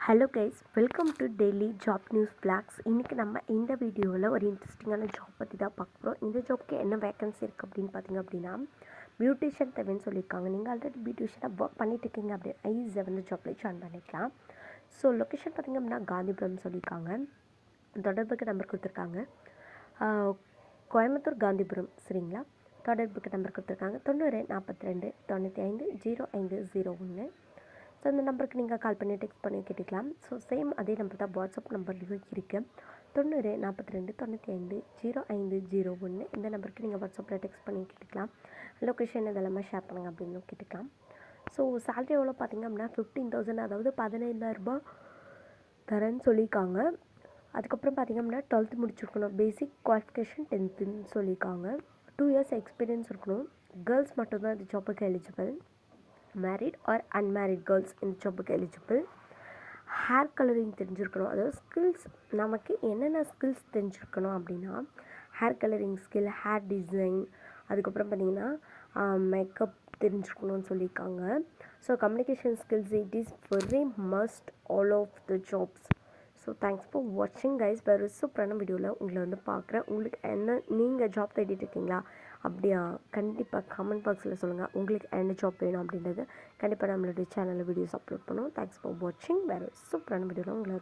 Hello guys, welcome to daily job news blogs. இன்றைக்கி நம்ம இந்த வீடியோவில் ஒரு இன்ட்ரெஸ்டிங்கான ஜாப் பற்றி தான் பார்க்க போகிறோம். இந்த ஜாப்க்கு என்ன வேக்கன்சி இருக்குது அப்படின்னு பார்த்திங்க அப்படின்னா, பியூட்டிஷியன் தேவைன்னு சொல்லியிருக்காங்க. நீங்கள் ஆல்ரெடி பியூட்டிஷியனாக ஒர்க் பண்ணிட்டு இருக்கீங்க அப்படின்னா ஈஸியாக வந்து ஜாப்பில் ஜாயின் பண்ணிக்கலாம். ஸோ லொக்கேஷன் பார்த்திங்க அப்படின்னா காந்திபுரம் சொல்லியிருக்காங்க. தொடர்புக்கு நம்பர் கொடுத்துருக்காங்க. கோயம்புத்தூர் காந்திபுரம், சரிங்களா? தொடர்புக்கு நம்பர் கொடுத்துருக்காங்க 9042950501. ஸோ அந்த நம்பருக்கு நீங்கள் கால் பண்ணி டெக்ஸ்ட் பண்ணி கேட்டுக்கலாம். ஸோ சேம் அதே நம்பர் தான் வாட்ஸ்அப் நம்பர்லையும் இருக்குது. 9042950501. இந்த நம்பருக்கு நீங்கள் வாட்ஸ்அப்பில் டெக்ஸ்ட் பண்ணி கேட்டுக்கலாம். லொக்கேஷன் இதெல்லாமே ஷேர் பண்ணுங்கள் அப்படின்னு கேட்டுக்கலாம். ஸோ சேலரி எவ்வளோ பார்த்திங்க அப்படின்னா 15,000, அதாவது 15,000 தரேன்னு சொல்லியிருக்காங்க. அதுக்கப்புறம் பார்த்திங்க அப்படின்னா 12th முடிச்சிருக்கணும். பேசிக் குவாலிஃபிகேஷன் 10th சொல்லியிருக்காங்க. 2 years எக்ஸ்பீரியன்ஸ் இருக்கணும். கேர்ள்ஸ் மட்டும்தான் இந்த ஜாப்புக்கு eligible. Married or unmarried girls இந்த ஜாப்புக்கு எலிஜிபிள். ஹேர் கலரிங் தெரிஞ்சிருக்கணும். அதாவது ஸ்கில்ஸ், நமக்கு என்னென்ன ஸ்கில்ஸ் தெரிஞ்சிருக்கணும் அப்படின்னா hair colouring skill, hair design, அதுக்கப்புறம் பார்த்திங்கன்னா மேக்கப் தெரிஞ்சுக்கணும்னு சொல்லியிருக்காங்க. So communication skills it is very must all of the jobs. So thanks for வாட்சிங் கைஸ். வேறு சூப்பரான வீடியோவில் உங்களை வந்து பார்க்குறேன். உங்களுக்கு என்ன, நீங்கள் ஜாப் தேடிட்டு இருக்கீங்களா? அப்படியா, கண்டிப்பாக கமெண்ட் பாக்ஸில் சொல்லுங்கள் உங்களுக்கு என்ன ஜாப் வேணும் அப்படின்றது. கண்டிப்பாக நம்மளுடைய சேனலில் வீடியோஸ் அப்லோட் பண்ணுவோம். தேங்க்ஸ் ஃபார் வாட்சிங். வேறு சூப்பரான வீடியோவில் உங்களை